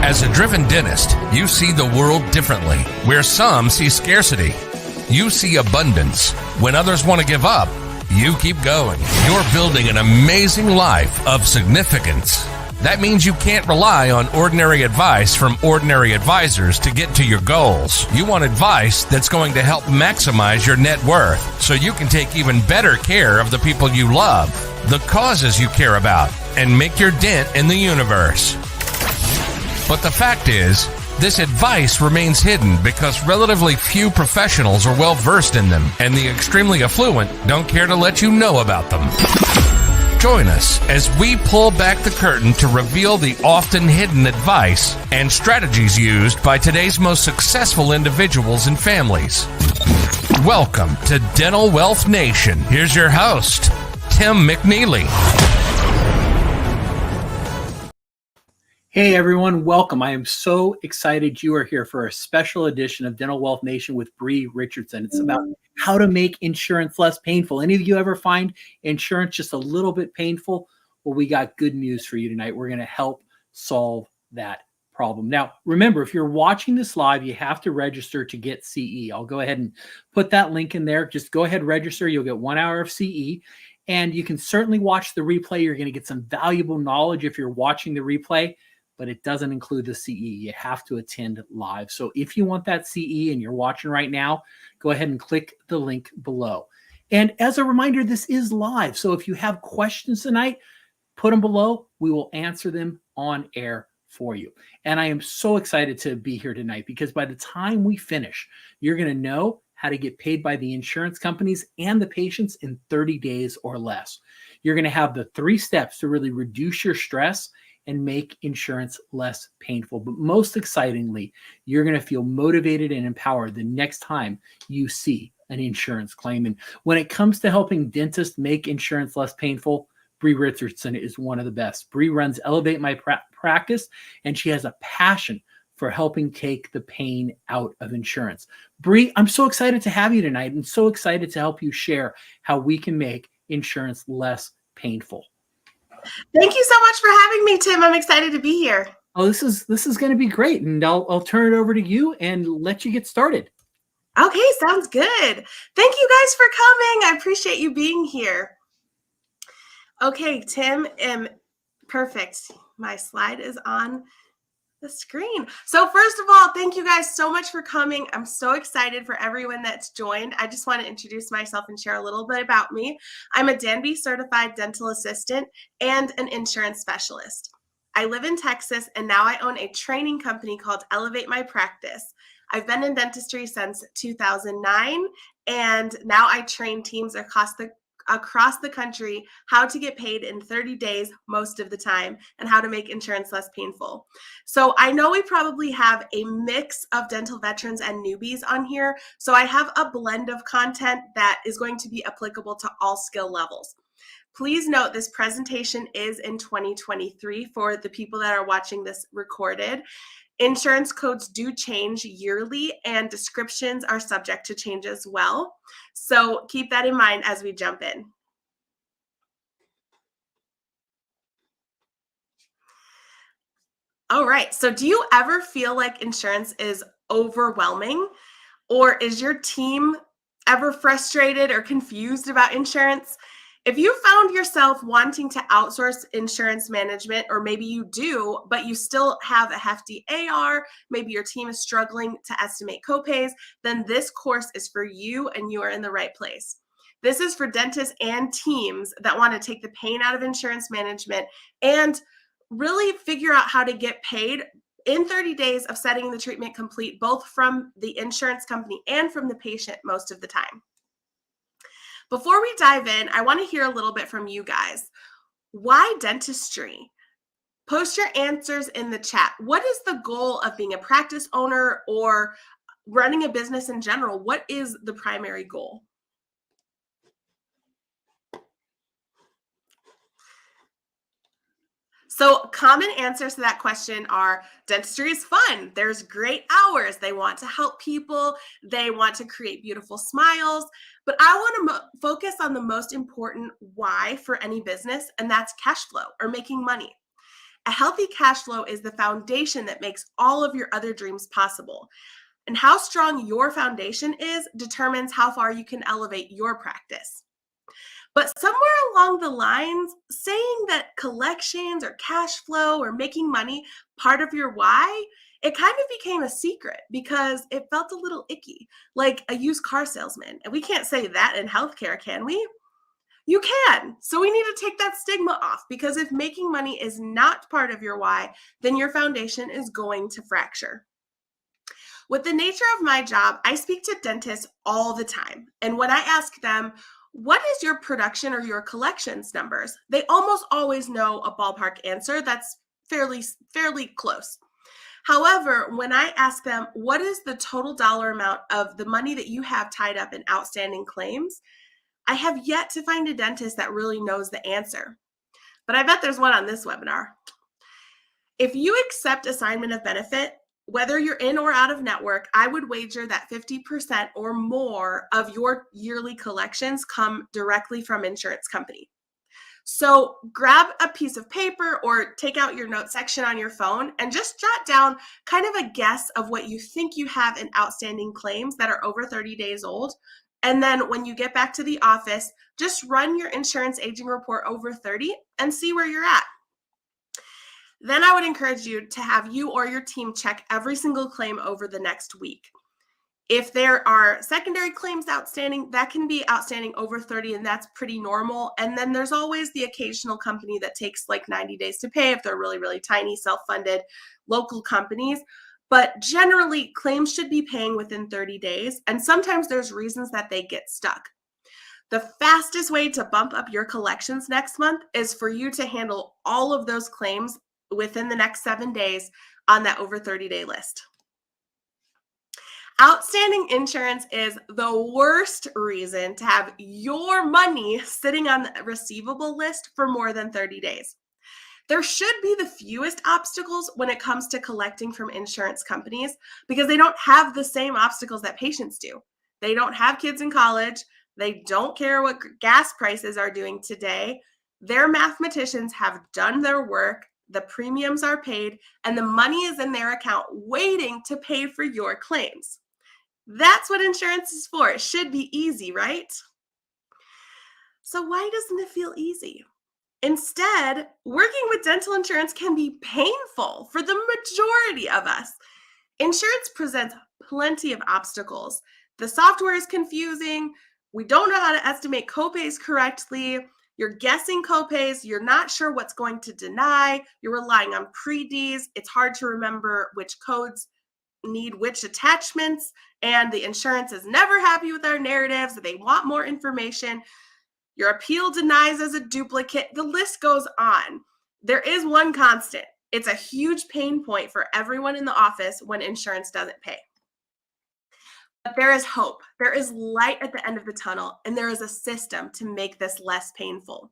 As a driven dentist, you see the world differently. Where some see scarcity, you see abundance. When others want to give up, you keep going. You're building an amazing life of significance. That means you can't rely on ordinary advice from ordinary advisors to get to your goals. You want advice that's going to help maximize your net worth so you can take even better care of the people you love, the causes you care about, and make your dent in the universe. But the fact is, this advice remains hidden because relatively few professionals are well versed in them, and the extremely affluent don't care to let you know about them. Join us as we pull back the curtain to reveal the often hidden advice and strategies used by today's most successful individuals and families. Welcome to Dental Wealth Nation. Here's your host, Tim McNeely. Hey everyone, welcome. I am so excited you are here for a special edition of Dental Wealth Nation with Bri Richardson. It's about how to make insurance less painful. Any of you ever find insurance just a little bit painful? Well, we got good news for you tonight. We're going to help solve that problem. Now, remember, if you're watching this live, you have to register to get CE. I'll go ahead and put that link in there. Just go ahead, register. You'll get 1 hour of CE. And you can certainly watch the replay. You're going to get some valuable knowledge if you're watching the replay, but it doesn't include the CE. You have to attend live. So if you want that CE and you're watching right now, go ahead and click the link below. And as a reminder, this is live. So if you have questions tonight, put them below. We will answer them on air for you. And I am so excited to be here tonight because by the time we finish, you're going to know how to get paid by the insurance companies and the patients in 30 days or less. You're going to have the 3 steps to really reduce your stress and make insurance less painful. But most excitingly, you're going to feel motivated and empowered the next time you see an insurance claim. And when it comes to helping dentists make insurance less painful, Bri Richardson is one of the best. Bri runs Elevate My Practice, and she has a passion for helping take the pain out of insurance. Bri, I'm so excited to have you tonight and so excited to help you share how we can make insurance less painful. Thank you so much for having me, Tim. I'm excited to be here. Oh, this is going to be great. And I'll turn it over to you and let you get started. Okay, sounds good. Thank you guys for coming. I appreciate you being here. Okay, Tim, perfect. My slide is on the screen. So first of all, thank you guys so much for coming. I'm so excited for everyone that's joined. I just want to introduce myself and share a little bit about me. I'm a Danby certified dental assistant and an insurance specialist. I live in Texas and now I own a training company called Elevate My Practice. I've been in dentistry since 2009 and now I train teams across the country how to get paid in 30 days most of the time and how to make insurance less painful. So I know we probably have a mix of dental veterans and newbies on here. So I have a blend of content that is going to be applicable to all skill levels. Please note this presentation is in 2023 for the people that are watching this recorded. Insurance codes do change yearly and descriptions are subject to change as well. So keep that in mind as we jump in. All right, so do you ever feel like insurance is overwhelming? Or is your team ever frustrated or confused about insurance? If you found yourself wanting to outsource insurance management, or maybe you do, but you still have a hefty AR, maybe your team is struggling to estimate copays, then this course is for you and you are in the right place. This is for dentists and teams that want to take the pain out of insurance management and really figure out how to get paid in 30 days of setting the treatment complete, both from the insurance company and from the patient most of the time. Before we dive in, I want to hear a little bit from you guys. Why dentistry? Post your answers in the chat. What is the goal of being a practice owner or running a business in general? What is the primary goal? So common answers to that question are dentistry is fun. There's great hours. They want to help people. They want to create beautiful smiles. But I want to focus on the most important why for any business, and that's cash flow or making money. A healthy cash flow is the foundation that makes all of your other dreams possible. And how strong your foundation is determines how far you can elevate your practice. But somewhere along the lines, saying that collections or cash flow or making money part of your why, it kind of became a secret because it felt a little icky, like a used car salesman. And we can't say that in healthcare, can we? You can. So we need to take that stigma off, because if making money is not part of your why, then your foundation is going to fracture. With the nature of my job, I speak to dentists all the time. And when I ask them, what is your production or your collections numbers? They almost always know a ballpark answer that's fairly close. However, when I ask them, what is the total dollar amount of the money that you have tied up in outstanding claims? I have yet to find a dentist that really knows the answer. But I bet there's one on this webinar. If you accept assignment of benefit, whether you're in or out of network, I would wager that 50% or more of your yearly collections come directly from insurance company. So grab a piece of paper or take out your notes section on your phone and just jot down kind of a guess of what you think you have in outstanding claims that are over 30 days old. And then when you get back to the office, just run your insurance aging report over 30 and see where you're at. Then I would encourage you to have you or your team check every single claim over the next week. If there are secondary claims outstanding, that can be outstanding over 30, and that's pretty normal. And then there's always the occasional company that takes like 90 days to pay if they're really, really tiny, self-funded local companies. But generally, claims should be paying within 30 days, and sometimes there's reasons that they get stuck. The fastest way to bump up your collections next month is for you to handle all of those claims within the next 7 days on that over 30-day list. Outstanding insurance is the worst reason to have your money sitting on the receivable list for more than 30 days. There should be the fewest obstacles when it comes to collecting from insurance companies because they don't have the same obstacles that patients do. They don't have kids in college. They don't care what gas prices are doing today. Their mathematicians have done their work. The premiums are paid, and the money is in their account waiting to pay for your claims. That's what insurance is for. It should be easy, right? So why doesn't it feel easy? Instead, working with dental insurance can be painful for the majority of us. Insurance presents plenty of obstacles. The software is confusing. We don't know how to estimate copays correctly. You're guessing copays. You're not sure what's going to deny. You're relying on pre-Ds. It's hard to remember which codes need which attachments, and the insurance is never happy with our narratives. They want more information. Your appeal denies as a duplicate. The list goes on. There is one constant. It's a huge pain point for everyone in the office when insurance doesn't pay. But there is hope. There is light at the end of the tunnel, and there is a system to make this less painful.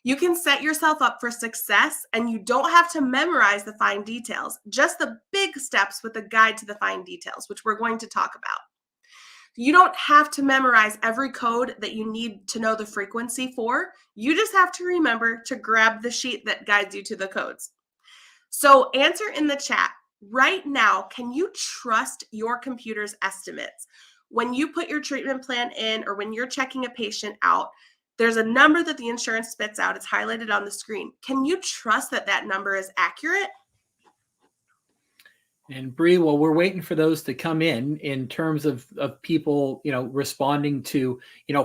You can set yourself up for success, and you don't have to memorize the fine details, just the big steps with a guide to the fine details, which we're going to talk about. You don't have to memorize every code that you need to know the frequency for. You just have to remember to grab the sheet that guides you to the codes. So answer in the chat right now, can you trust your computer's estimates? When you put your treatment plan in or when you're checking a patient out, there's a number that the insurance spits out. It's highlighted on the screen. Can you trust that that number is accurate? And Bri, well, we're waiting for those to come in terms of people, responding to,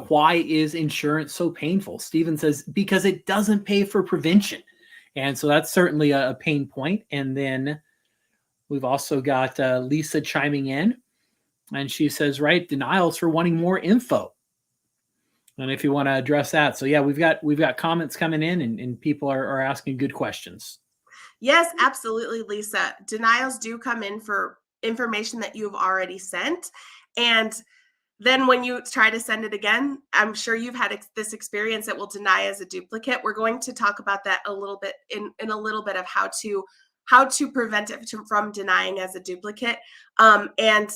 why is insurance so painful? Steven says, because it doesn't pay for prevention. And so that's certainly a pain point. And then we've also got Lisa chiming in, and she says, right, denials for wanting more info. And if you want to address that. So yeah, we've got comments coming in, and people are asking good questions. Yes, absolutely, Lisa. Denials do come in for information that you've already sent. And then when you try to send it again, I'm sure you've had this experience that will deny as a duplicate. We're going to talk about that a little bit in a little bit of how to prevent it from denying as a duplicate. And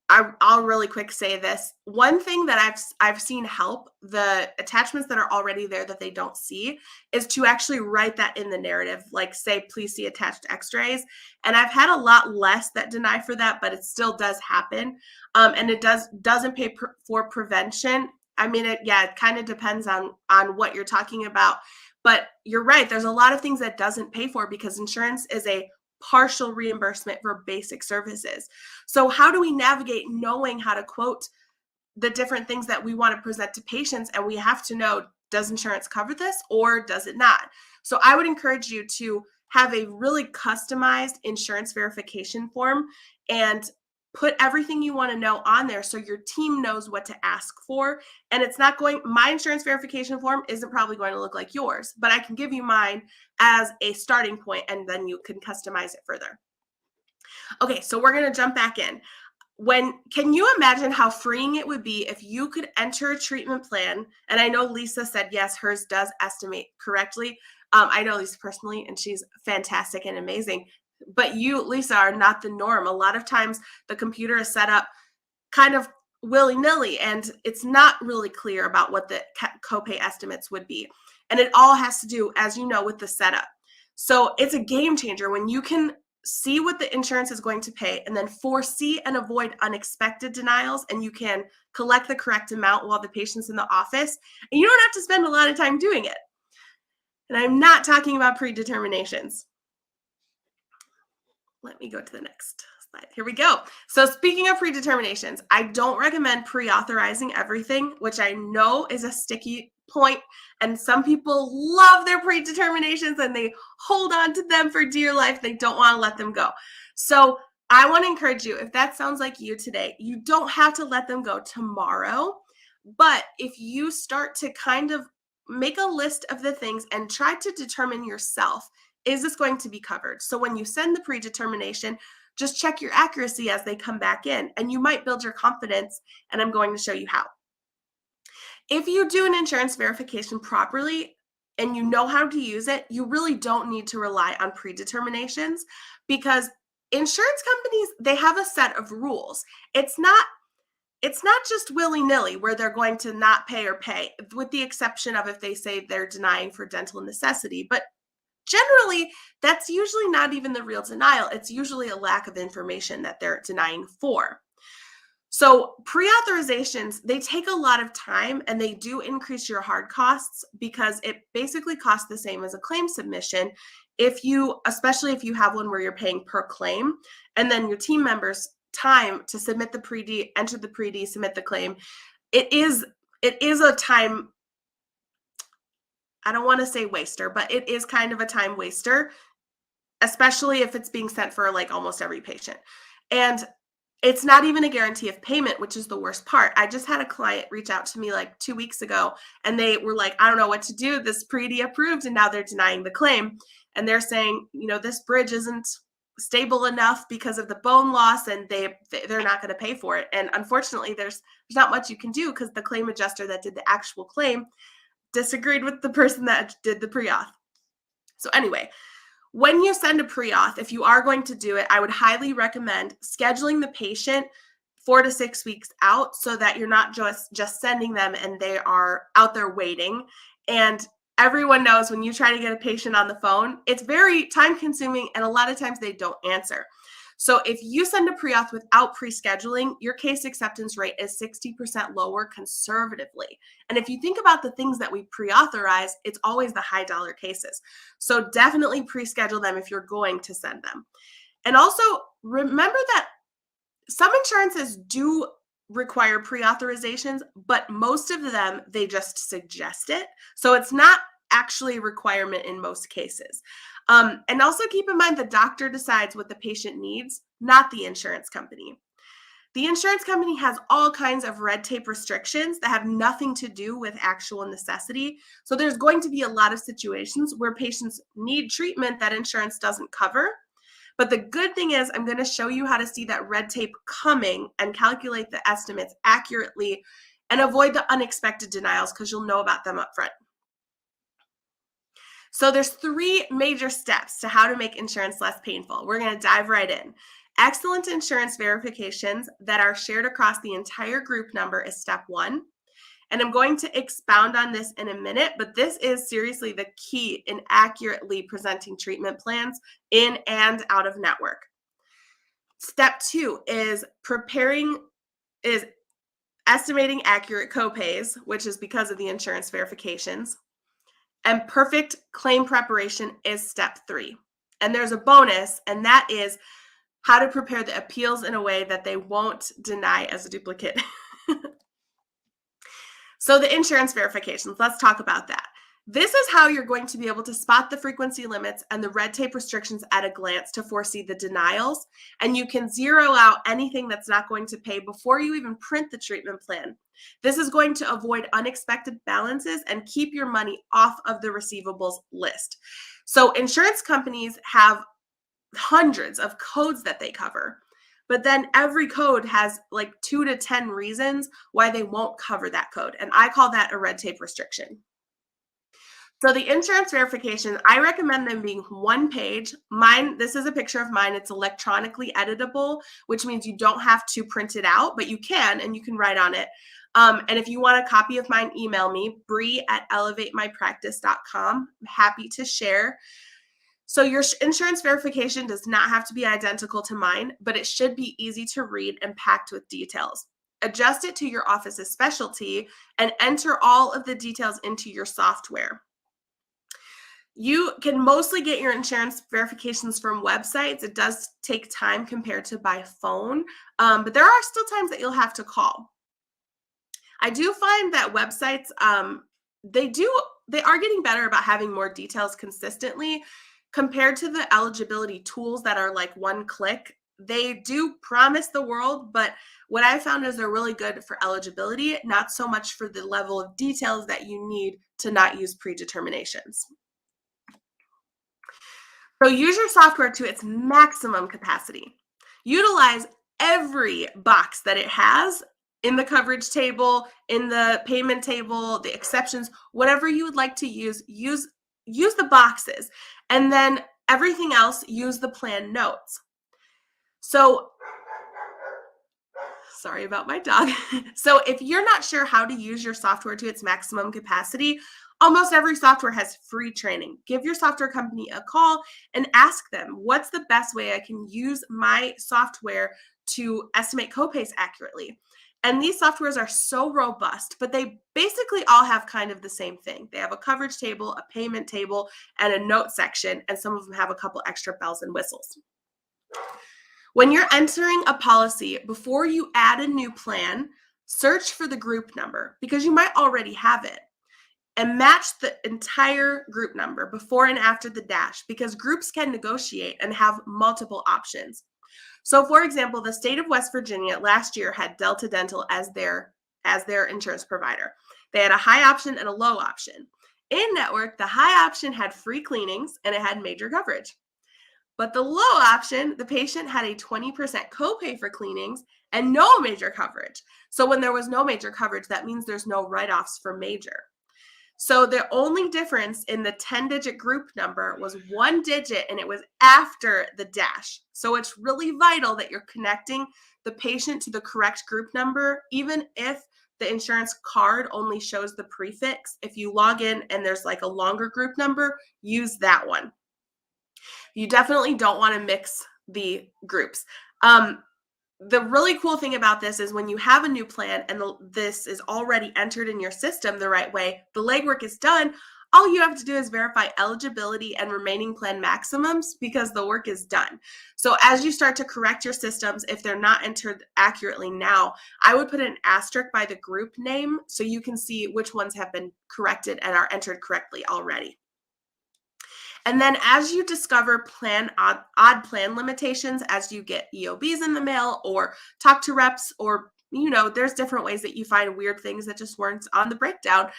I'll really quick say this. One thing that I've seen help the attachments that are already there that they don't see is to actually write that in the narrative, like say, please see attached x-rays. And I've had a lot less that deny for that, but it still does happen. And it doesn't pay for prevention. I mean, it kind of depends on what you're talking about. But you're right. There's a lot of things that doesn't pay for because insurance is a partial reimbursement for basic services. So how do we navigate knowing how to quote the different things that we want to present to patients? And we have to know, does insurance cover this or does it not? So I would encourage you to have a really customized insurance verification form and put everything you want to know on there so your team knows what to ask for. And it's not going, my insurance verification form isn't probably going to look like yours, but I can give you mine as a starting point and then you can customize it further. Okay, so we're going to jump back in. Can you imagine how freeing it would be if you could enter a treatment plan? And I know Lisa said, yes, hers does estimate correctly. I know Lisa personally, and she's fantastic and amazing. But you, Lisa, are not the norm. A lot of times the computer is set up kind of willy-nilly, and it's not really clear about what the copay estimates would be. And it all has to do, as you know, with the setup. So it's a game changer when you can see what the insurance is going to pay and then foresee and avoid unexpected denials, and you can collect the correct amount while the patient's in the office. And you don't have to spend a lot of time doing it. And I'm not talking about predeterminations. Let me go to the next slide. Here we go. So speaking of predeterminations, I don't recommend pre-authorizing everything, which I know is a sticky point. And some people love their predeterminations and they hold on to them for dear life. They don't want to let them go. So I want to encourage you, if that sounds like you today, you don't have to let them go tomorrow. But if you start to kind of make a list of the things and try to determine yourself, is this going to be covered? So when you send the predetermination, just check your accuracy as they come back in, and you might build your confidence, and I'm going to show you how. If you do an insurance verification properly and you know how to use it, you really don't need to rely on predeterminations because insurance companies, they have a set of rules. It's not just willy-nilly where they're going to not pay or pay, with the exception of if they say they're denying for dental necessity. But generally, that's usually not even the real denial. It's usually a lack of information that they're denying for. So pre-authorizations, they take a lot of time and they do increase your hard costs because it basically costs the same as a claim submission. Especially if you have one where you're paying per claim, and then your team members' time to submit the pre-D, enter the pre-D, submit the claim, it is a time, I don't want to say waster, but it is kind of a time waster, especially if it's being sent for like almost every patient. And it's not even a guarantee of payment, which is the worst part. I just had a client reach out to me like 2 weeks ago, and they were like, I don't know what to do. This pre-D approved, and now they're denying the claim. And they're saying, this bridge isn't stable enough because of the bone loss, and they're not going to pay for it. And unfortunately, there's not much you can do because the claim adjuster that did the actual claim disagreed with the person that did the pre-auth. So anyway, when you send a pre-auth, if you are going to do it, I would highly recommend scheduling the patient 4 to 6 weeks out so that you're not just sending them and they are out there waiting. And everyone knows when you try to get a patient on the phone, it's very time consuming and a lot of times they don't answer. So if you send a pre-auth without pre-scheduling, your case acceptance rate is 60% lower conservatively. And if you think about the things that we pre-authorize, it's always the high dollar cases. So definitely pre-schedule them if you're going to send them. And also remember that some insurances do require pre-authorizations, but most of them, they just suggest it. So it's not actually a requirement in most cases. And also keep in mind the doctor decides what the patient needs, not the insurance company. The insurance company has all kinds of red tape restrictions that have nothing to do with actual necessity. So there's going to be a lot of situations where patients need treatment that insurance doesn't cover. But the good thing is I'm going to show you how to see that red tape coming and calculate the estimates accurately and avoid the unexpected denials because you'll know about them up front. So there's 3 major steps to how to make insurance less painful. We're going to dive right in. Excellent insurance verifications that are shared across the entire group number is step 1. And I'm going to expound on this in a minute, but this is seriously the key in accurately presenting treatment plans in and out of network. Step 2 is estimating accurate copays, which is because of the insurance verifications. And perfect claim preparation is step 3. And there's a bonus, and that is how to prepare the appeals in a way that they won't deny as a duplicate. So the insurance verifications, let's talk about that. This is how you're going to be able to spot the frequency limits and the red tape restrictions at a glance to foresee the denials. And you can zero out anything that's not going to pay before you even print the treatment plan. This is going to avoid unexpected balances and keep your money off of the receivables list. So insurance companies have hundreds of codes that they cover. But then every code has like 2 to 10 reasons why they won't cover that code. And I call that a red tape restriction. So the insurance verification, I recommend them being 1 page. Mine, this is a picture of mine. It's electronically editable, which means you don't have to print it out, but you can, and you can write on it. And if you want a copy of mine, email me, bri@elevatemypractice.com. I'm happy to share. So your insurance verification does not have to be identical to mine, but it should be easy to read and packed with details. Adjust it to your office's specialty and enter all of the details into your software. You can mostly get your insurance verifications from websites. It does take time compared to by phone, but there are still times that you'll have to call. I do find that websites, they are getting better about having more details consistently. Compared to the eligibility tools that are like 1 click, they do promise the world, but what I found is they're really good for eligibility, not so much for the level of details that you need to not use predeterminations. So use your software to its maximum capacity. Utilize every box that it has in the coverage table, in the payment table, the exceptions, whatever you would like to use the boxes, and then everything else, use the plan notes. So, sorry about my dog. So if you're not sure how to use your software to its maximum capacity, almost every software has free training. Give your software company a call and ask them, what's the best way I can use my software to estimate copays accurately? And these softwares are so robust, but they basically all have kind of the same thing. They have a coverage table, a payment table, and a note section, and some of them have a couple extra bells and whistles. When you're entering a policy, before you add a new plan, search for the group number because you might already have it. And match the entire group number before and after the dash because groups can negotiate and have multiple options. So for example, the state of West Virginia last year had Delta Dental as their insurance provider. They had a high option and a low option. In network, the high option had free cleanings and it had major coverage. But the low option, the patient had a 20% copay for cleanings and no major coverage. So when there was no major coverage, that means there's no write-offs for major. So the only difference in the 10-digit group number was 1 digit, and it was after the dash. So it's really vital that you're connecting the patient to the correct group number, even if the insurance card only shows the prefix. If you log in and there's like a longer group number, use that one. You definitely don't want to mix the groups. The really cool thing about this is when you have a new plan and this is already entered in your system the right way, the legwork is done. All you have to do is verify eligibility and remaining plan maximums because the work is done. So as you start to correct your systems, if they're not entered accurately now, I would put an asterisk by the group name so you can see which ones have been corrected and are entered correctly already. And then as you discover odd plan limitations, as you get EOBs in the mail or talk to reps or, there's different ways that you find weird things that just weren't on the breakdown,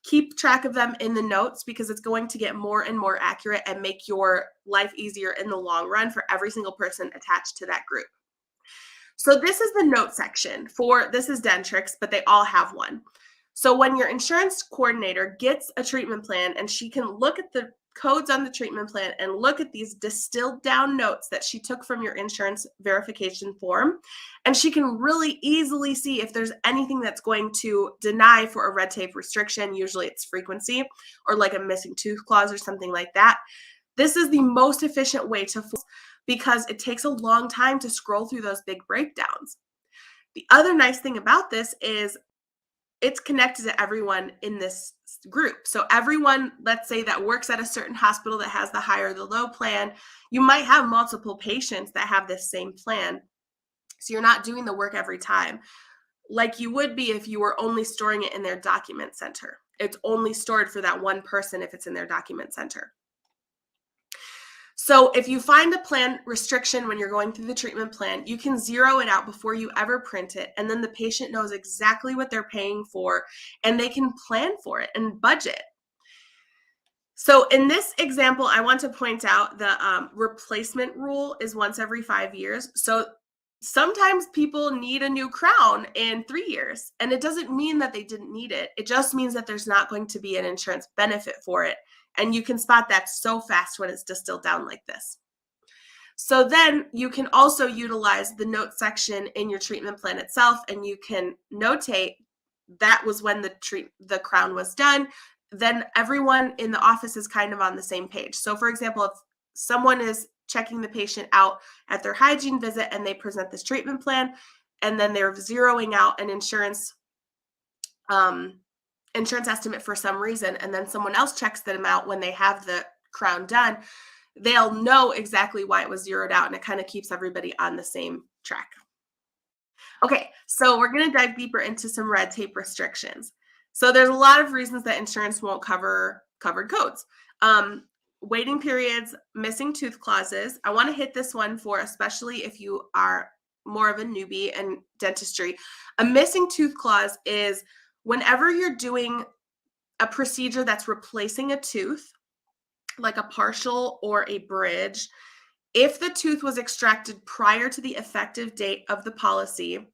keep track of them in the notes because it's going to get more and more accurate and make your life easier in the long run for every single person attached to that group. So this is the note section this is Dentrix, but they all have one. So when your insurance coordinator gets a treatment plan and she can look at the codes on the treatment plan and look at these distilled down notes that she took from your insurance verification form. And she can really easily see if there's anything that's going to deny for a red tape restriction. Usually it's frequency or like a missing tooth clause or something like that. This is the most efficient way to, because it takes a long time to scroll through those big breakdowns. The other nice thing about this is it's connected to everyone in this group. So everyone, let's say, that works at a certain hospital that has the high or the low plan, you might have multiple patients that have this same plan. So you're not doing the work every time like you would be if you were only storing it in their document center. It's only stored for that one person if it's in their document center. So if you find a plan restriction when you're going through the treatment plan, you can zero it out before you ever print it. And then the patient knows exactly what they're paying for and they can plan for it and budget. So in this example, I want to point out the replacement rule is once every 5 years. So sometimes people need a new crown in 3 years, and it doesn't mean that they didn't need it. It just means that there's not going to be an insurance benefit for it. And you can spot that so fast when it's distilled down like this. So then you can also utilize the note section in your treatment plan itself, and you can notate that was when the crown was done. Then everyone in the office is kind of on the same page. So for example, if someone is checking the patient out at their hygiene visit and they present this treatment plan, and then they're zeroing out an insurance estimate for some reason, and then someone else checks them out when they have the crown done, they'll know exactly why it was zeroed out, and it kind of keeps everybody on the same track. Okay, so we're going to dive deeper into some red tape restrictions. So there's a lot of reasons that insurance won't cover covered codes. Waiting periods, missing tooth clauses. I want to hit this one for especially if you are more of a newbie in dentistry. A missing tooth clause is whenever you're doing a procedure that's replacing a tooth, like a partial or a bridge, if the tooth was extracted prior to the effective date of the policy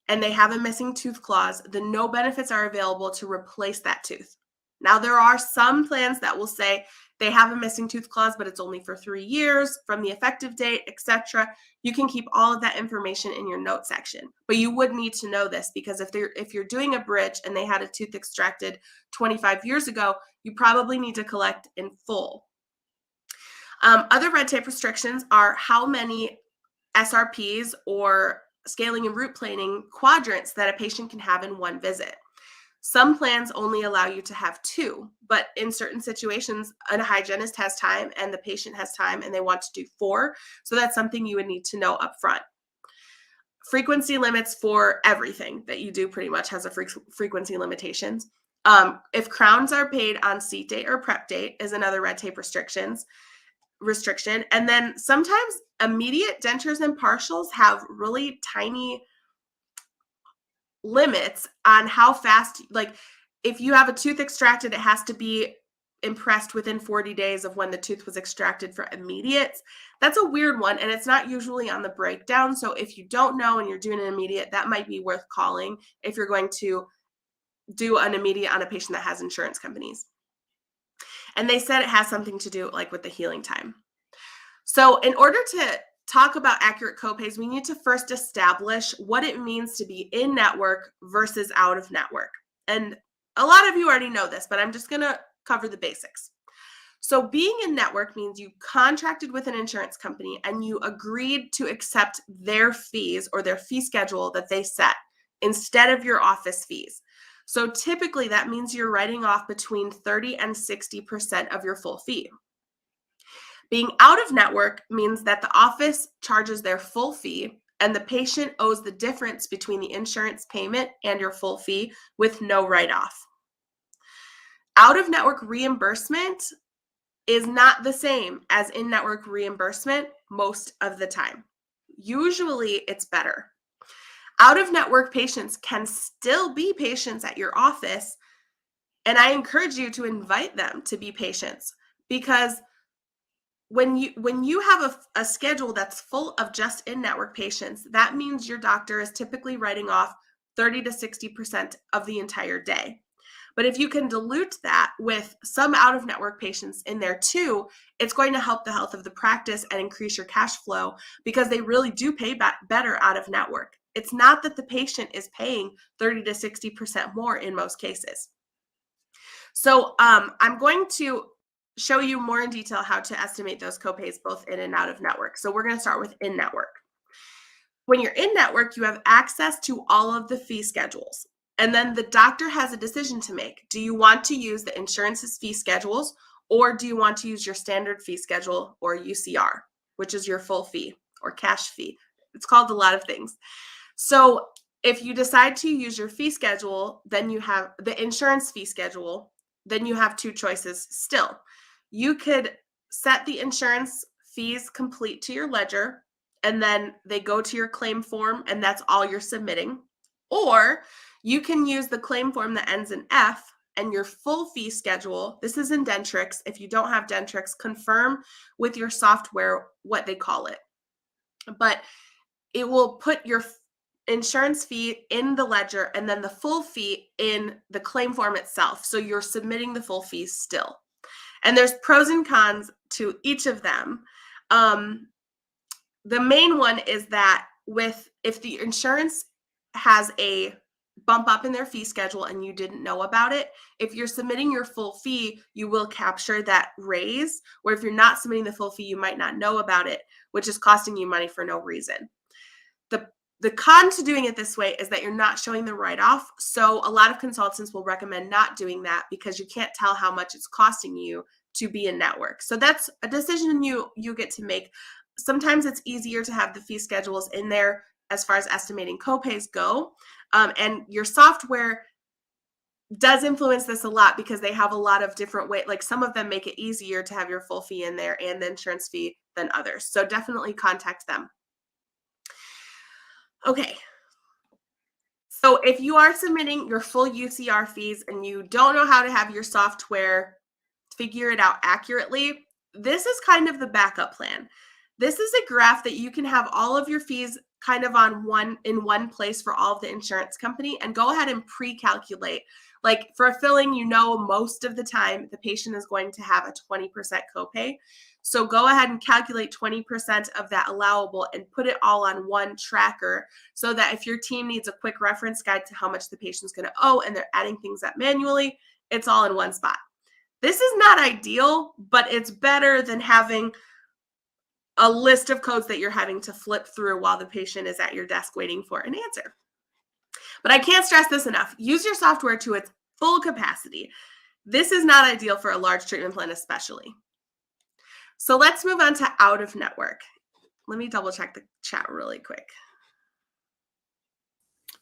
and they have a missing tooth clause, then no benefits are available to replace that tooth. Now, there are some plans that will say they have a missing tooth clause, but it's only for 3 years from the effective date, etc. You can keep all of that information in your note section, but you would need to know this because if you're doing a bridge and they had a tooth extracted 25 years ago, you probably need to collect in full. Other red tape restrictions are how many SRPs or scaling and root planing quadrants that a patient can have in one visit. Some plans only allow you to have 2, but in certain situations, a hygienist has time and the patient has time and they want to do 4. So that's something you would need to know up front. Frequency limits for everything that you do pretty much has a frequency limitations. If crowns are paid on seat date or prep date is another red tape restriction. And then sometimes immediate dentures and partials have really tiny limits on how fast, like if you have a tooth extracted, it has to be impressed within 40 days of when the tooth was extracted for immediates. That's a weird one, and it's not usually on the breakdown. So if you don't know and you're doing an immediate, that might be worth calling if you're going to do an immediate on a patient that has insurance companies. And they said it has something to do like with the healing time. So in order to talk about accurate copays, we need to first establish what it means to be in network versus out of network. And a lot of you already know this, but I'm just going to cover the basics. So being in network means you contracted with an insurance company and you agreed to accept their fees or their fee schedule that they set instead of your office fees. So typically that means you're writing off between 30 and 60% of your full fee. Being out of network means that the office charges their full fee and the patient owes the difference between the insurance payment and your full fee with no write-off. Out of network reimbursement is not the same as in-network reimbursement most of the time. Usually it's better. Out of network patients can still be patients at your office, and I encourage you to invite them to be patients because when you have a schedule that's full of just in-network patients, that means your doctor is typically writing off 30 to 60% of the entire day. But if you can dilute that with some out-of-network patients in there too, it's going to help the health of the practice and increase your cash flow, because they really do pay better out-of-network. It's not that the patient is paying 30 to 60% more in most cases. So I'm going to show you more in detail how to estimate those copays both in and out of network. So we're going to start with in network. When you're in network, you have access to all of the fee schedules. And then the doctor has a decision to make. Do you want to use the insurance's fee schedules, or do you want to use your standard fee schedule, or UCR, which is your full fee or cash fee? It's called a lot of things. So if you decide to use your fee schedule, then you have the insurance fee schedule, then you have two choices still. You could set the insurance fees complete to your ledger, and then they go to your claim form, and that's all you're submitting. Or you can use the claim form that ends in F and your full fee schedule. This is in Dentrix. If you don't have Dentrix, confirm with your software what they call it. But it will put your insurance fee in the ledger and then the full fee in the claim form itself. So you're submitting the full fees still. And there's pros and cons to each of them. The main one is that if the insurance has a bump up in their fee schedule and you didn't know about it, if you're submitting your full fee, you will capture that raise. Or if you're not submitting the full fee, you might not know about it, which is costing you money for no reason. The con to doing it this way is that you're not showing the write-off. So a lot of consultants will recommend not doing that because you can't tell how much it's costing you to be in network. So that's a decision you get to make. Sometimes it's easier to have the fee schedules in there as far as estimating copays go. And your software does influence this a lot because they have a lot of different ways. Like some of them make it easier to have your full fee in there and the insurance fee than others. So definitely contact them. Okay. So if you are submitting your full UCR fees and you don't know how to have your software figure it out accurately, this is kind of the backup plan. This is a graph that you can have all of your fees kind of in one place for all of the insurance company, and go ahead and pre-calculate. Like for a filling, most of the time the patient is going to have a 20% copay. So go ahead and calculate 20% of that allowable and put it all on one tracker so that if your team needs a quick reference guide to how much the patient's going to owe and they're adding things up manually, it's all in one spot. This is not ideal, but it's better than having a list of codes that you're having to flip through while the patient is at your desk waiting for an answer. But I can't stress this enough. Use your software to its full capacity. This is not ideal for a large treatment plan especially. So let's move on to out of network. Let me double check the chat really quick.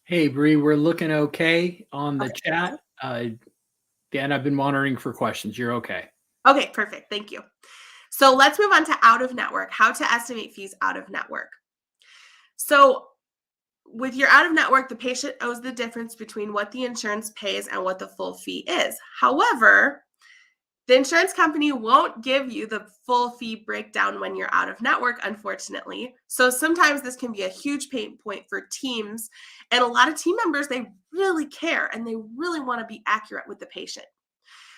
Hey, Bri, we're looking okay on the chat. Dan, I've been monitoring for questions. You're okay. Okay, perfect. Thank you. So let's move on to out of network, how to estimate fees out of network. So with your out of network, the patient owes the difference between what the insurance pays and what the full fee is. However, the insurance company won't give you the full fee breakdown when you're out of network, unfortunately. So sometimes this can be a huge pain point for teams. And a lot of team members, they really care and they really want to be accurate with the patient.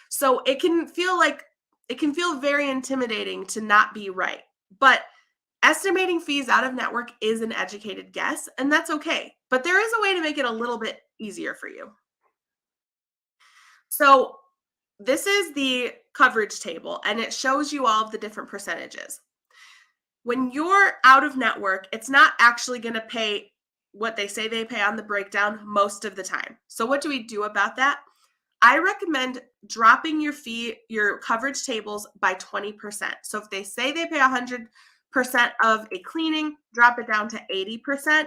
So it can feel very intimidating to not be right. But estimating fees out of network is an educated guess, and that's okay. But there is a way to make it a little bit easier for you. So this is the coverage table, and it shows you all of the different percentages. When you're out of network, it's not actually going to pay what they say they pay on the breakdown most of the time. So what do we do about that? I recommend dropping your coverage tables by 20%. So if they say they pay 100% of a cleaning, drop it down to 80%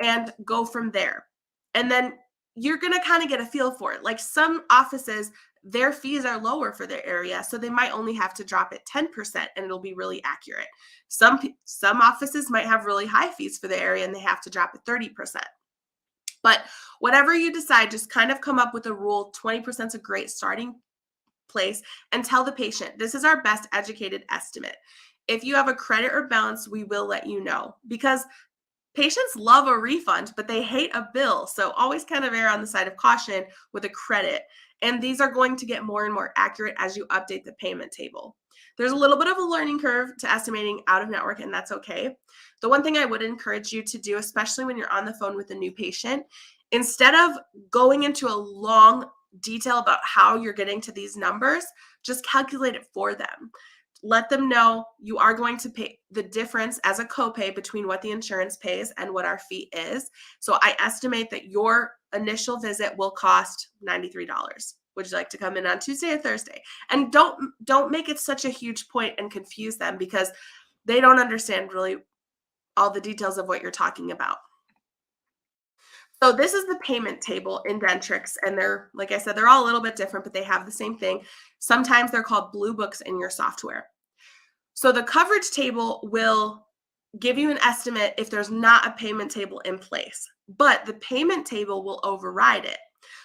and go from there. And then you're going to kind of get a feel for it. Like some offices, their fees are lower for their area, so they might only have to drop it 10% and it'll be really accurate. Some offices might have really high fees for the area and they have to drop it 30%. But whatever you decide, just kind of come up with a rule. 20% is a great starting place, and tell the patient, this is our best educated estimate. If you have a credit or balance, we will let you know, because Patients love a refund, but they hate a bill. So always kind of err on the side of caution with a credit. And these are going to get more and more accurate as you update the payment table. There's a little bit of a learning curve to estimating out of network, and that's okay. The one thing I would encourage you to do, especially when you're on the phone with a new patient, instead of going into a long detail about how you're getting to these numbers, just calculate it for them. Let them know you are going to pay the difference as a copay between what the insurance pays and what our fee is. So I estimate that your initial visit will cost $93. Would you like to come in on Tuesday or Thursday? And don't make it such a huge point and confuse them, because they don't understand really all the details of what you're talking about. So this is the payment table in Dentrix, and they're, like I said, they're all a little bit different, but they have the same thing. Sometimes they're called blue books in your software. So the coverage table will give you an estimate if there's not a payment table in place, but the payment table will override it.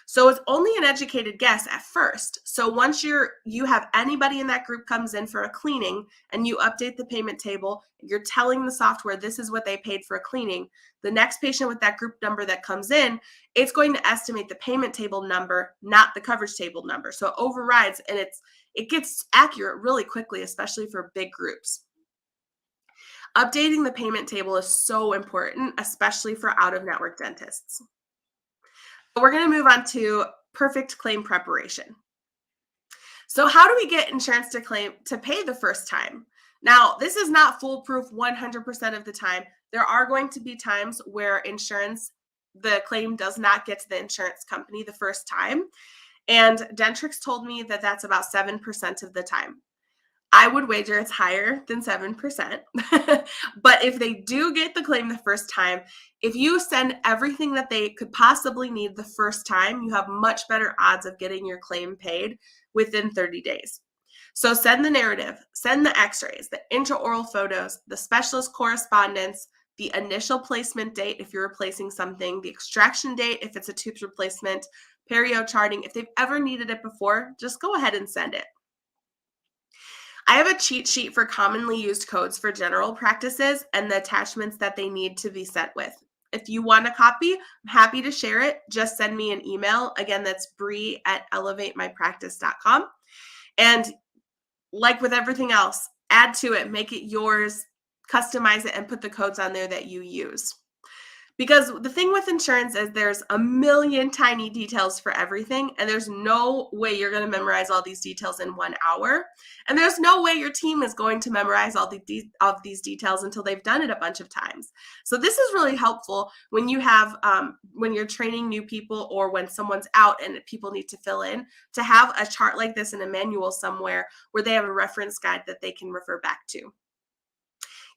So it's only an educated guess at first. So once you have anybody in that group comes in for a cleaning and you update the payment table, you're telling the software this is what they paid for a cleaning. The next patient with that group number that comes in, it's going to estimate the payment table number, not the coverage table number. So it overrides, and it gets accurate really quickly, especially for big groups. Updating the payment table is so important, especially for out-of-network dentists. We're going to move on to perfect claim preparation. So how do we get insurance to pay the first time? Now, this is not foolproof 100% of the time. There are going to be times where the claim does not get to the insurance company the first time. And Dentrix told me that that's about 7% of the time. I would wager it's higher than 7%. But if they do get the claim the first time, if you send everything that they could possibly need the first time, you have much better odds of getting your claim paid within 30 days. So send the narrative, send the x-rays, the intraoral photos, the specialist correspondence, the initial placement date if you're replacing something, the extraction date if it's a tooth replacement, perio charting. If they've ever needed it before, just go ahead and send it. I have a cheat sheet for commonly used codes for general practices and the attachments that they need to be sent with. If you want a copy, I'm happy to share it. Just send me an email. Again, that's bri@elevatemypractice.com. And like with everything else, add to it, make it yours, customize it, and put the codes on there that you use. Because the thing with insurance is there's a million tiny details for everything, and there's no way you're going to memorize all these details in 1 hour. And there's no way your team is going to memorize all of these details until they've done it a bunch of times. So this is really helpful when you have when you're training new people, or when someone's out and people need to fill in, to have a chart like this in a manual somewhere where they have a reference guide that they can refer back to.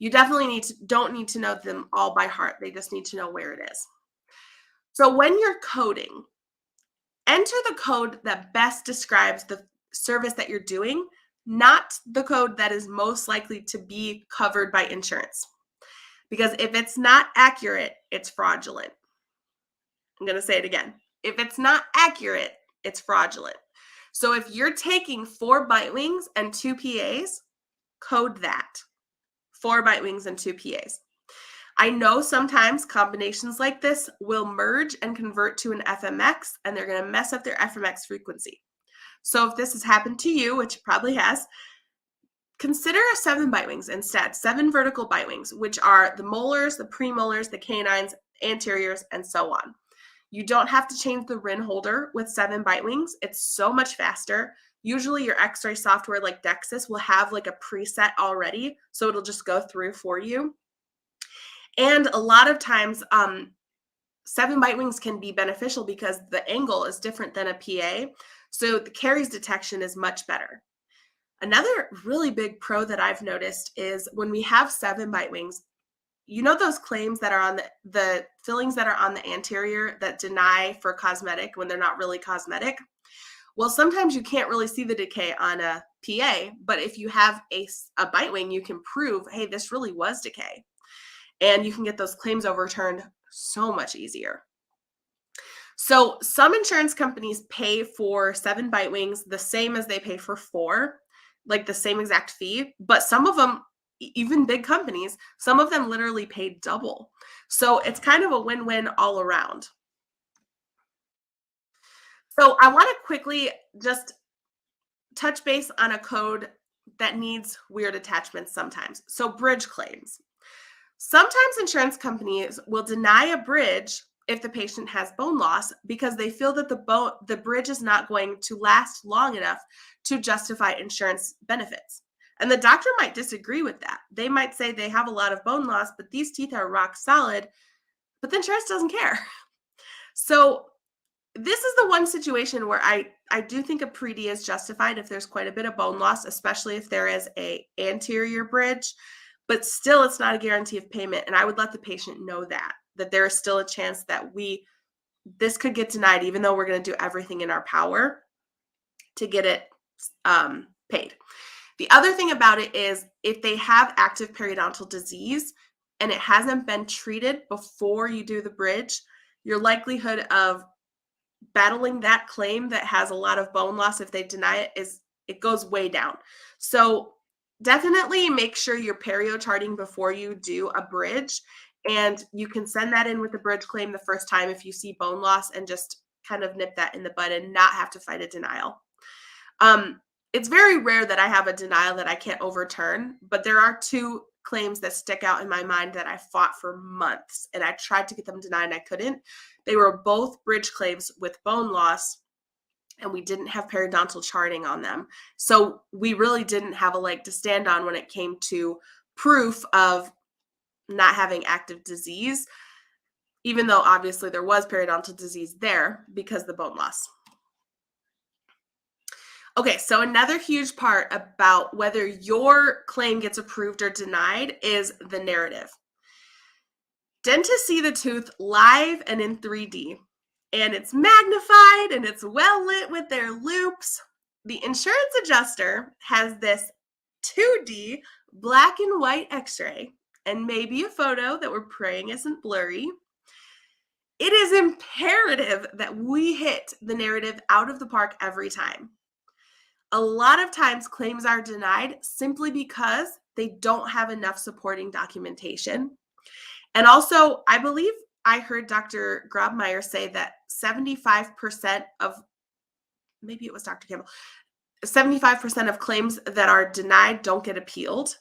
You definitely don't need to know them all by heart. They just need to know where it is. So when you're coding, enter the code that best describes the service that you're doing, not the code that is most likely to be covered by insurance. Because if it's not accurate, it's fraudulent. I'm going to say it again. If it's not accurate, it's fraudulent. So if you're taking 4 bite wings and 2 PAs, code that. 4 bite wings and 2 PAs. I know sometimes combinations like this will merge and convert to an FMX, and they're going to mess up their FMX frequency. So if this has happened to you, which it probably has, consider 7 bite wings instead, 7 vertical bite wings, which are the molars, the premolars, the canines, anteriors, and so on. You don't have to change the RIN holder with 7 bite wings. It's so much faster. Usually your x-ray software like Dexis will have like a preset already, so it'll just go through for you. And a lot of times, 7 bite wings can be beneficial because the angle is different than a PA, so the caries detection is much better. Another really big pro that I've noticed is when we have 7 bite wings, you know those claims that are on the fillings that are on the anterior that deny for cosmetic when they're not really cosmetic? Well, sometimes you can't really see the decay on a PA, but if you have a bite wing, you can prove, hey, this really was decay. And you can get those claims overturned so much easier. So some insurance companies pay for 7 bite wings the same as they pay for 4, like the same exact fee, but some of them even big companies, some of them literally pay double. So it's kind of a win-win all around. So I want to quickly just touch base on a code that needs weird attachments sometimes. So bridge claims. Sometimes insurance companies will deny a bridge if the patient has bone loss because they feel that the bridge is not going to last long enough to justify insurance benefits. And the doctor might disagree with that. They might say they have a lot of bone loss, but these teeth are rock solid, but the insurance doesn't care. So this is the one situation where I do think a pre-D is justified if there's quite a bit of bone loss, especially if there is a anterior bridge, but still it's not a guarantee of payment. And I would let the patient know that there is still a chance that this could get denied, even though we're going to do everything in our power to get it paid. The other thing about it is if they have active periodontal disease and it hasn't been treated before you do the bridge, your likelihood of battling that claim that has a lot of bone loss, if they deny it goes way down. So definitely make sure you're perio charting before you do a bridge, and you can send that in with the bridge claim the first time if you see bone loss and just kind of nip that in the bud and not have to fight a denial. It's very rare that I have a denial that I can't overturn, but there are two claims that stick out in my mind that I fought for months, and I tried to get them denied and I couldn't. They were both bridge claims with bone loss, and we didn't have periodontal charting on them. So we really didn't have a leg to stand on when it came to proof of not having active disease, even though obviously there was periodontal disease there because of the bone loss. Okay, so another huge part about whether your claim gets approved or denied is the narrative. Dentists see the tooth live and in 3D, and it's magnified and it's well lit with their loops. The insurance adjuster has this 2D black and white x-ray and maybe a photo that we're praying isn't blurry. It is imperative that we hit the narrative out of the park every time. A lot of times claims are denied simply because they don't have enough supporting documentation. And also, I believe I heard Dr. Grobmeyer say that 75% of, maybe it was Dr. Campbell, 75% of claims that are denied don't get appealed,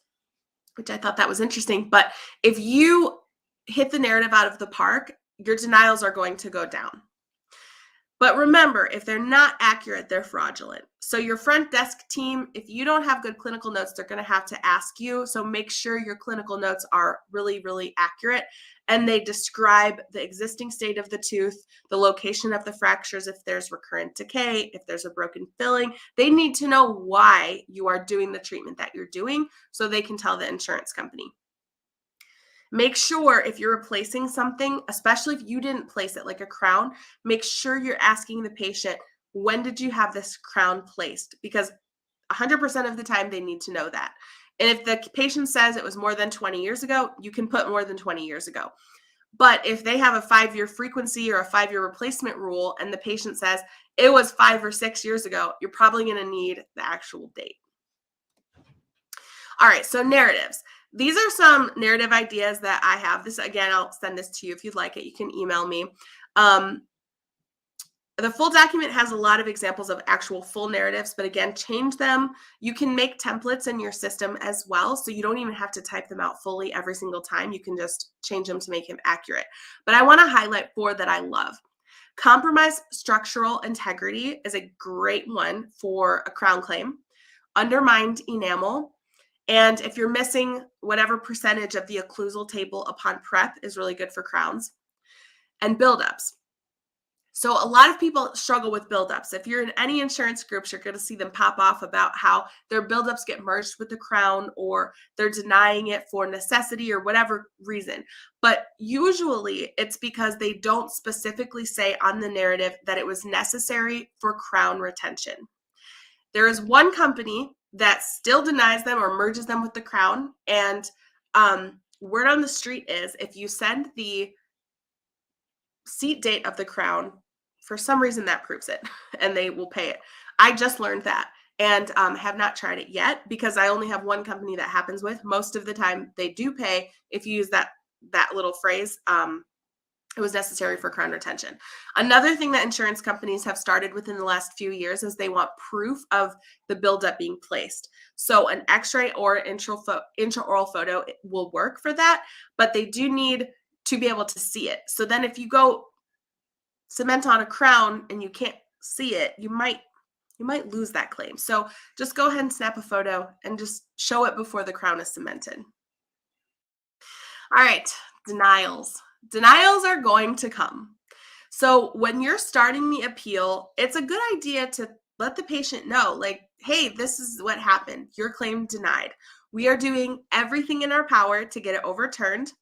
which I thought that was interesting. But if you hit the narrative out of the park, your denials are going to go down. But remember, if they're not accurate, they're fraudulent. So your front desk team, if you don't have good clinical notes, they're going to have to ask you. So make sure your clinical notes are really, really accurate, and they describe the existing state of the tooth, the location of the fractures, if there's recurrent decay, if there's a broken filling. They need to know why you are doing the treatment that you're doing so they can tell the insurance company. Make sure if you're replacing something, especially if you didn't place it like a crown, make sure you're asking the patient, when did you have this crown placed? Because 100% of the time they need to know that. And if the patient says it was more than 20 years ago, you can put more than 20 years ago. But if they have a 5-year frequency or a 5-year replacement rule and the patient says it was 5 or 6 years ago, you're probably going to need the actual date. All right, so narratives. These are some narrative ideas that I have. This, again, I'll send this to you if you'd like it. You can email me. The full document has a lot of examples of actual full narratives, but again, change them. You can make templates in your system as well, so you don't even have to type them out fully every single time. You can just change them to make them accurate. But I want to highlight 4 that I love. Compromise structural integrity is a great one for a crown claim. Undermined enamel. And if you're missing whatever percentage of the occlusal table upon prep is really good for crowns. And buildups. So a lot of people struggle with buildups. If you're in any insurance groups, you're going to see them pop off about how their buildups get merged with the crown, or they're denying it for necessity or whatever reason. But usually it's because they don't specifically say on the narrative that it was necessary for crown retention. There is one company that still denies them or merges them with the crown. And word on the street is if you send the seat date of the crown, for some reason that proves it and they will pay it. I just learned that. and have not tried it yet because I only have one company that happens with. Most of the time they do pay if you use that little phrase. It was necessary for crown retention. Another thing that insurance companies have started within the last few years is they want proof of the buildup being placed. So an x-ray or intraoral photo will work for that, but they do need to be able to see it. So then if you go cement on a crown and you can't see it, you might lose that claim. So just go ahead and snap a photo and just show it before the crown is cemented. All right, denials. Denials are going to come. So when you're starting the appeal, it's a good idea to let the patient know, like, hey, this is what happened. Your claim denied. We are doing everything in our power to get it overturned.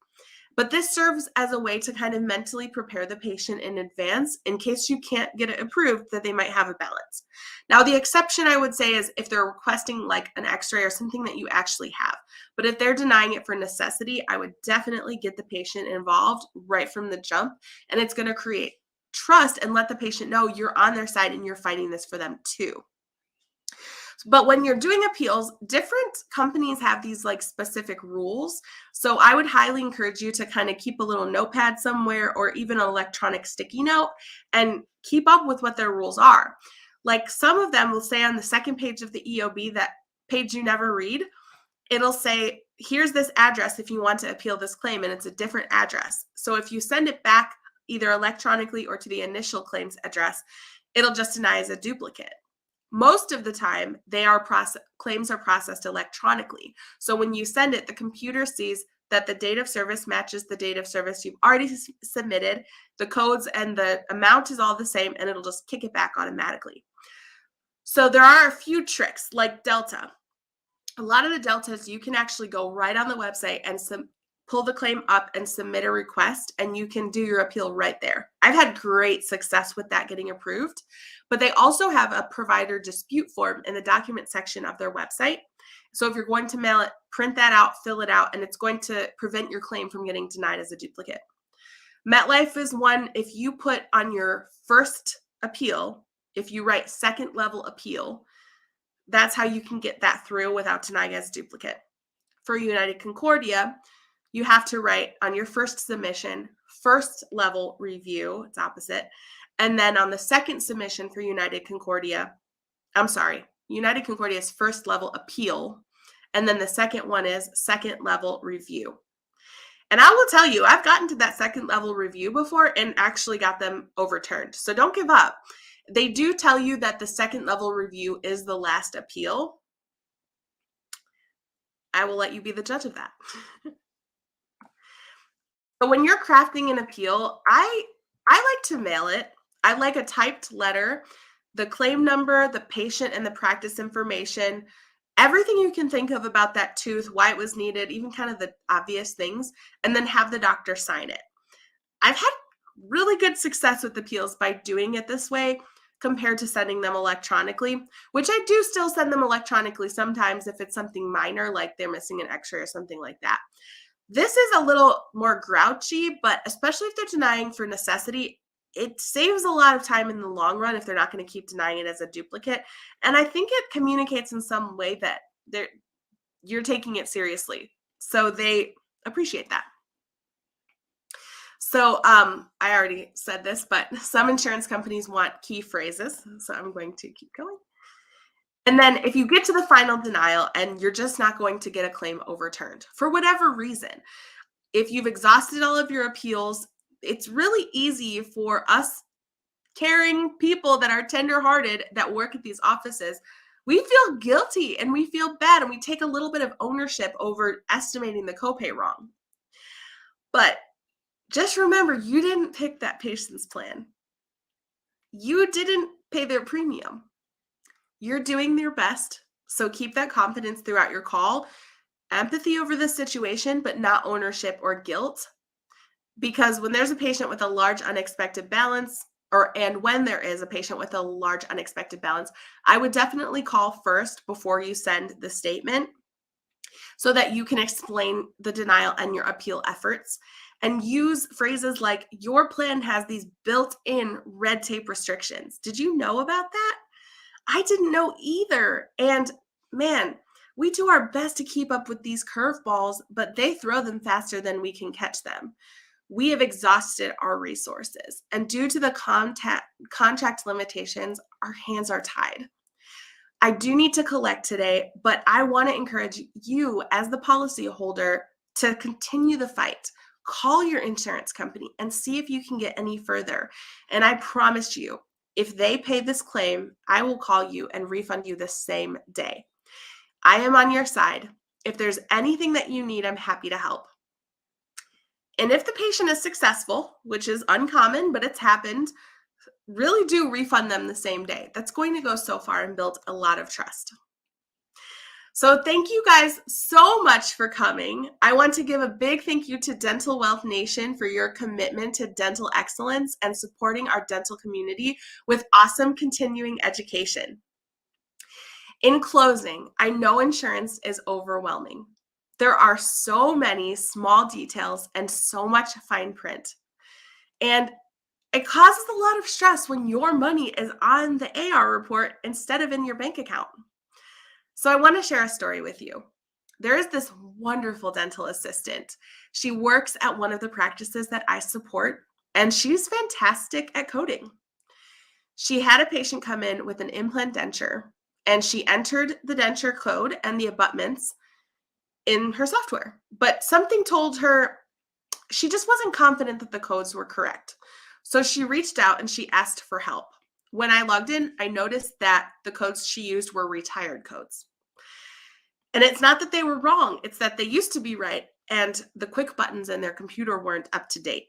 But this serves as a way to kind of mentally prepare the patient in advance in case you can't get it approved that they might have a balance. Now, the exception I would say is if they're requesting like an x-ray or something that you actually have. But if they're denying it for necessity, I would definitely get the patient involved right from the jump. And it's going to create trust and let the patient know you're on their side and you're fighting this for them too. But when you're doing appeals, different companies have these like specific rules. So I would highly encourage you to kind of keep a little notepad somewhere or even an electronic sticky note and keep up with what their rules are. Like some of them will say on the second page of the EOB, that page you never read, it'll say, here's this address if you want to appeal this claim, and it's a different address. So if you send it back either electronically or to the initial claims address, it'll just deny as a duplicate. Most of the time, claims are processed electronically. So when you send it, the computer sees that the date of service matches the date of service you've already submitted. The codes and the amount is all the same, and it'll just kick it back automatically. So there are a few tricks like Delta. A lot of the Deltas, you can actually go right on the website and pull the claim up and submit a request, and you can do your appeal right there. I've had great success with that getting approved, but they also have a provider dispute form in the document section of their website. So if you're going to mail it, print that out, fill it out, and it's going to prevent your claim from getting denied as a duplicate. MetLife is one. If you put on your first appeal, if you write second level appeal, that's how you can get that through without denying as a duplicate. For United Concordia, you have to write on your first submission, first level review, it's opposite. And then on the second submission for United Concordia's first level appeal. And then the second one is second level review. And I will tell you, I've gotten to that second level review before and actually got them overturned. So don't give up. They do tell you that the second level review is the last appeal. I will let you be the judge of that. But when you're crafting an appeal, I like to mail it. I like a typed letter, the claim number, the patient, and the practice information, everything you can think of about that tooth, why it was needed, even kind of the obvious things, and then have the doctor sign it. I've had really good success with appeals by doing it this way compared to sending them electronically, which I do still send them electronically sometimes if it's something minor, like they're missing an x-ray or something like that. This is a little more grouchy, but especially if they're denying for necessity, it saves a lot of time in the long run if they're not going to keep denying it as a duplicate. And I think it communicates in some way that you're taking it seriously. So they appreciate that. So I already said this, but some insurance companies want key phrases. So I'm going to keep going. And then if you get to the final denial and you're just not going to get a claim overturned for whatever reason, if you've exhausted all of your appeals, it's really easy for us caring people that are tenderhearted that work at these offices. We feel guilty and we feel bad and we take a little bit of ownership over estimating the copay wrong. But just remember, you didn't pick that patient's plan. You didn't pay their premium. You're doing your best. So keep that confidence throughout your call. Empathy over the situation, but not ownership or guilt. Because when there's a patient with a large unexpected balance, when there is a patient with a large unexpected balance, I would definitely call first before you send the statement so that you can explain the denial and your appeal efforts, and use phrases like, your plan has these built-in red tape restrictions. Did you know about that? I didn't know either. And man, we do our best to keep up with these curveballs, but they throw them faster than we can catch them. We have exhausted our resources, and due to the contract limitations, our hands are tied. I do need to collect today, but I want to encourage you as the policyholder to continue the fight. Call your insurance company and see if you can get any further. And I promise you, if they pay this claim, I will call you and refund you the same day. I am on your side. If there's anything that you need, I'm happy to help. And if the patient is successful, which is uncommon, but it's happened, really do refund them the same day. That's going to go so far and build a lot of trust. So thank you guys so much for coming. I want to give a big thank you to Dental Wealth Nation for your commitment to dental excellence and supporting our dental community with awesome continuing education. In closing, I know insurance is overwhelming. There are so many small details and so much fine print. And it causes a lot of stress when your money is on the AR report instead of in your bank account. So I want to share a story with you. There is this wonderful dental assistant. She works at one of the practices that I support, and she's fantastic at coding. She had a patient come in with an implant denture, and she entered the denture code and the abutments in her software. But something told her she just wasn't confident that the codes were correct. So she reached out and she asked for help. When I logged in, I noticed that the codes she used were retired codes. And it's not that they were wrong, it's that they used to be right, and the quick buttons in their computer weren't up to date.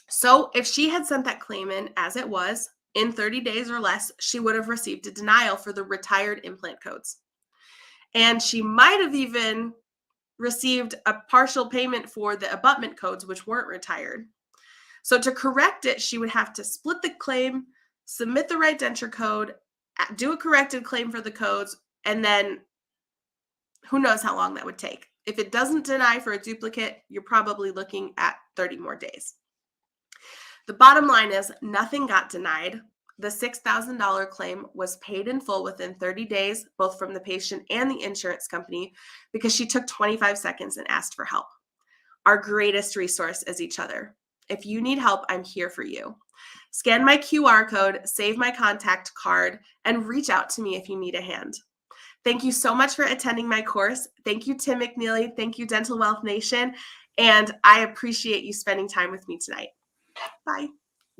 So if she had sent that claim in as it was, in 30 days or less, she would have received a denial for the retired implant codes. And she might have even received a partial payment for the abutment codes, which weren't retired. So to correct it, she would have to split the claim, submit the right denture code, do a corrected claim for the codes, and then who knows how long that would take. If it doesn't deny for a duplicate, you're probably looking at 30 more days. The bottom line is nothing got denied. The $6,000 claim was paid in full within 30 days, both from the patient and the insurance company, because she took 25 seconds and asked for help. Our greatest resource is each other. If you need help, I'm here for you. Scan my QR code, save my contact card, and reach out to me if you need a hand. Thank you so much for attending my course. Thank you, Tim McNeely. Thank you, Dental Wealth Nation. And I appreciate you spending time with me tonight. Bye.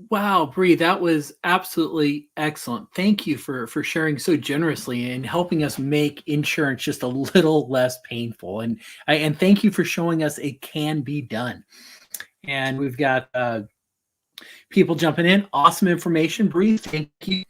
Wow, Bri, that was absolutely excellent. Thank you for sharing so generously and helping us make insurance just a little less painful. And thank you for showing us it can be done. And we've got people jumping in. Awesome information, Bri. Thank you.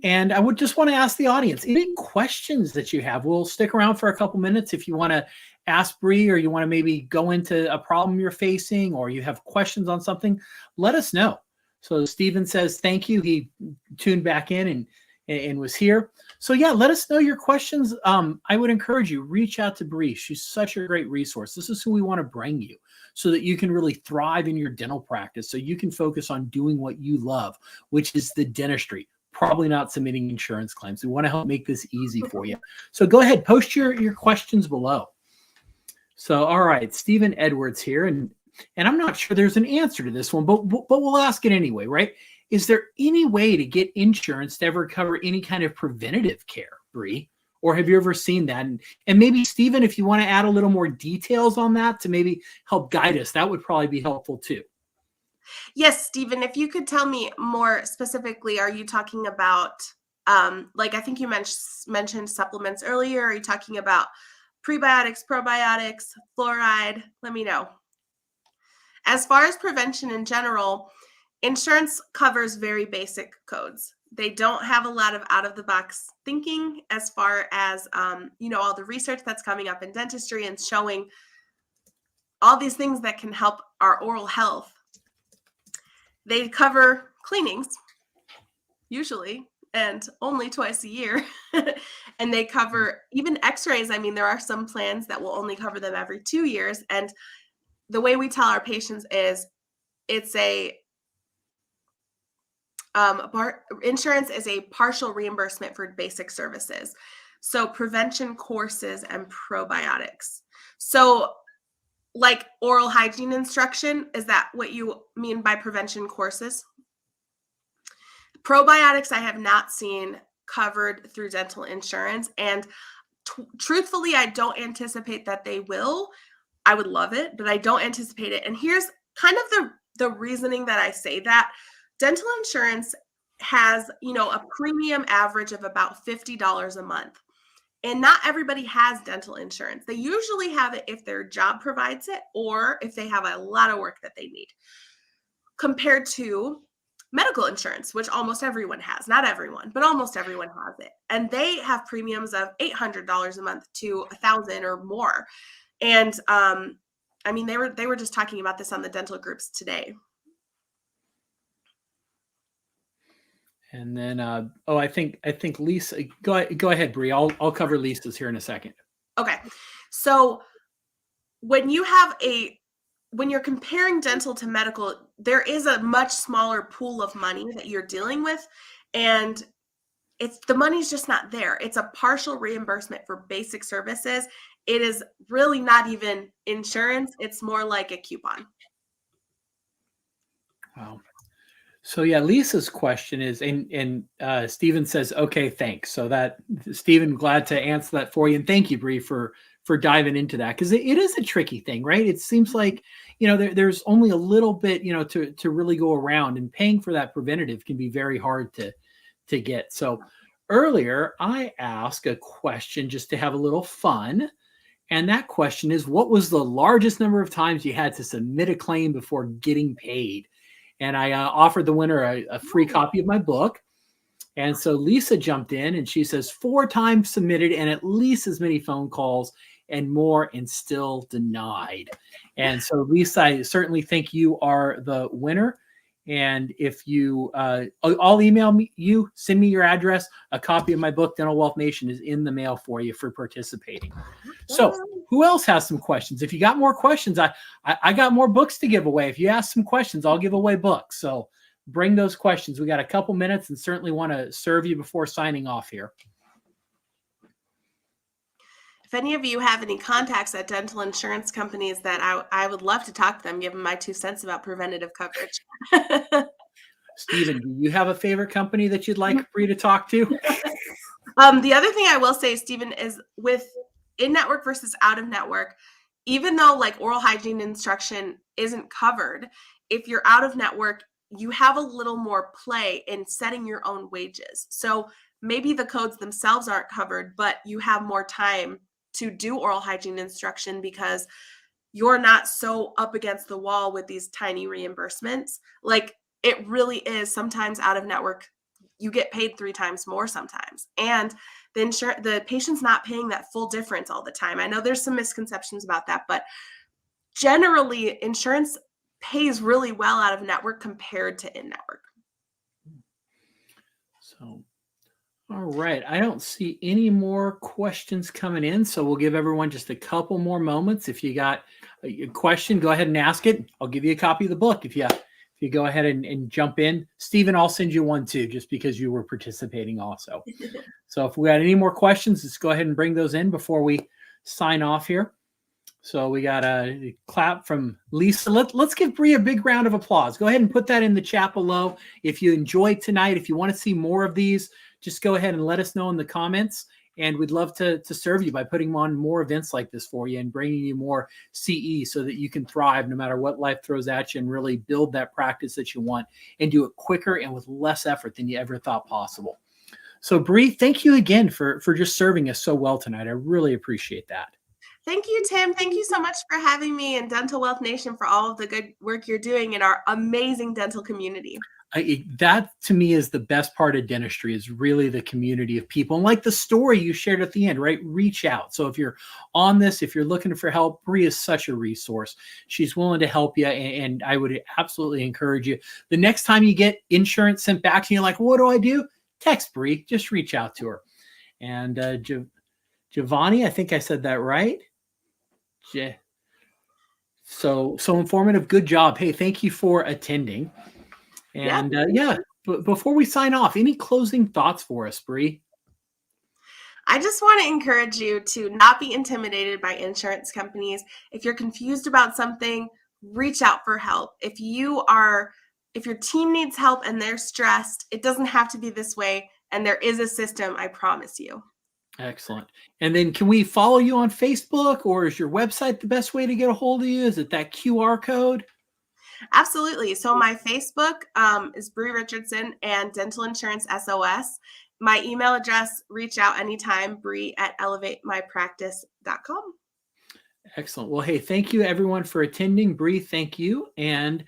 And I would just want to ask the audience, any questions that you have? We'll stick around for a couple minutes if you want to ask Bri, or you want to maybe go into a problem you're facing, or you have questions on something, let us know. So Stephen says, thank you. He tuned back in and was here. So yeah, let us know your questions. I would encourage you, reach out to Bri. She's such a great resource. This is who we want to bring you so that you can really thrive in your dental practice, so you can focus on doing what you love, which is the dentistry. Probably not submitting insurance claims. We want to help make this easy for you. So go ahead, post your questions below. So, all right, Stephen Edwards here, and I'm not sure there's an answer to this one, but we'll ask it anyway, right? Is there any way to get insurance to ever cover any kind of preventative care, Bri? Or have you ever seen that? And maybe, Stephen, if you want to add a little more details on that to maybe help guide us, that would probably be helpful too. Yes, Stephen, if you could tell me more specifically, are you talking about, like I think you mentioned supplements earlier. Are you talking about prebiotics, probiotics, fluoride? Let me know. As far as prevention in general, insurance covers very basic codes. They don't have a lot of out-of-the-box thinking as far as, all the research that's coming up in dentistry and showing all these things that can help our oral health. They cover cleanings, usually, and only twice a year. And they cover even x-rays. I mean, there are some plans that will only cover them every 2 years. And the way we tell our patients is it's a Insurance is a partial reimbursement for basic services. So prevention courses and probiotics. So like oral hygiene instruction, is that what you mean by prevention courses? Probiotics I have not seen covered through dental insurance. And truthfully, I don't anticipate that they will. I would love it, but I don't anticipate it. And here's kind of the reasoning that I say that. Dental insurance has, a premium average of about $50 a month. And not everybody has dental insurance. They usually have it if their job provides it or if they have a lot of work that they need. Compared to medical insurance, which almost everyone has, not everyone, but almost everyone has it. And they have premiums of $800 a month to $1,000 or more. And they were just talking about this on the dental groups today. And then, I think Lisa, go ahead, Bri. I'll cover Lisa's here in a second. Okay. So when you're comparing dental to medical, there is a much smaller pool of money that you're dealing with. And the money's just not there. It's a partial reimbursement for basic services. It is really not even insurance. It's more like a coupon. Wow. So yeah, Lisa's question is, and Stephen says, okay, thanks. So that, Stephen, glad to answer that for you. And thank you, Bri, for diving into that. Cause it is a tricky thing, right? It seems like, there's only a little bit, to really go around, and paying for that preventative can be very hard to get. So earlier I asked a question just to have a little fun. And that question is, what was the largest number of times you had to submit a claim before getting paid? And I offered the winner a free copy of my book. And so Lisa jumped in and she says 4 times submitted and at least as many phone calls and more, and still denied. And so Lisa, I certainly think you are the winner. And if you, I'll email you, send me your address. A copy of my book, Dental Wealth Nation, is in the mail for you for participating. So who else has some questions? If you got more questions, I got more books to give away. If you ask some questions, I'll give away books. So bring those questions. We got a couple minutes and certainly want to serve you before signing off here. If any of you have any contacts at dental insurance companies that I would love to talk to them, give them my 2 cents about preventative coverage. Stephen, do you have a favorite company that you'd like Bri to talk to? The other thing I will say, Stephen, is with in-network versus out-of-network, even though like oral hygiene instruction isn't covered, if you're out-of-network, you have a little more play in setting your own wages. So maybe the codes themselves aren't covered, but you have more time to do oral hygiene instruction because you're not so up against the wall with these tiny reimbursements. Like it really is sometimes out of network, you get paid 3 times more sometimes. And the patient's not paying that full difference all the time. I know there's some misconceptions about that, but generally insurance pays really well out of network compared to in-network. So, all right. I don't see any more questions coming in. So we'll give everyone just a couple more moments. If you got a question, go ahead and ask it. I'll give you a copy of the book if you go ahead and jump in. Stephen, I'll send you one too, just because you were participating also. So if we got any more questions, let's go ahead and bring those in before we sign off here. So we got a clap from Lisa. Let's give Bri a big round of applause. Go ahead and put that in the chat below. If you enjoyed tonight, if you want to see more of these, just go ahead and let us know in the comments. And we'd love to serve you by putting on more events like this for you and bringing you more CE so that you can thrive no matter what life throws at you and really build that practice that you want and do it quicker and with less effort than you ever thought possible. So Bri, thank you again for just serving us so well tonight. I really appreciate that. Thank you, Tim. Thank you so much for having me, and Dental Wealth Nation for all of the good work you're doing in our amazing dental community. That to me is the best part of dentistry, is really the community of people. And like the story you shared at the end, right? Reach out. So if you're on this, if you're looking for help, Bri is such a resource. She's willing to help you. And I would absolutely encourage you. The next time you get insurance sent back to you, like, what do I do? Text Bri, just reach out to her. And Giovanni, I think I said that right. So informative. Good job. Hey, thank you for attending. And yeah, But before we sign off, any closing thoughts for us, Bri? I just want to encourage you to not be intimidated by insurance companies. If you're confused about something, reach out for help. If your team needs help and they're stressed, it doesn't have to be this way. And there is a system, I promise you. Excellent. And then can we follow you on Facebook, or is your website the best way to get a hold of you? Is it that QR code? Absolutely. So my Facebook is Bri Richardson and Dental Insurance SOS. My email address, reach out anytime, bri@elevatemypractice.com. Excellent. Well, hey, thank you everyone for attending. Bri, thank you. And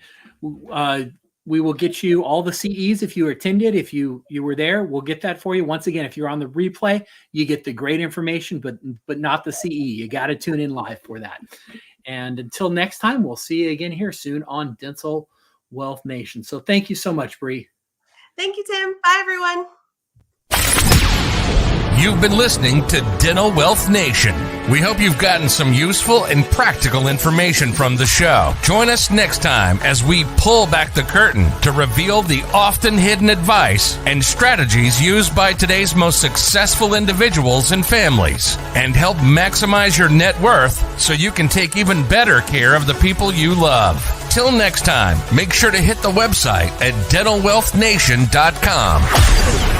we will get you all the CEs if you attended. If you were there, we'll get that for you. Once again, if you're on the replay, you get the great information, but not the CE. You got to tune in live for that. And until next time, we'll see you again here soon on Dental Wealth Nation. So thank you so much, Bri. Thank you, Tim. Bye, everyone. You've been listening to Dental Wealth Nation. We hope you've gotten some useful and practical information from the show. Join us next time as we pull back the curtain to reveal the often hidden advice and strategies used by today's most successful individuals and families, and help maximize your net worth so you can take even better care of the people you love. Till next time, make sure to hit the website at dentalwealthnation.com.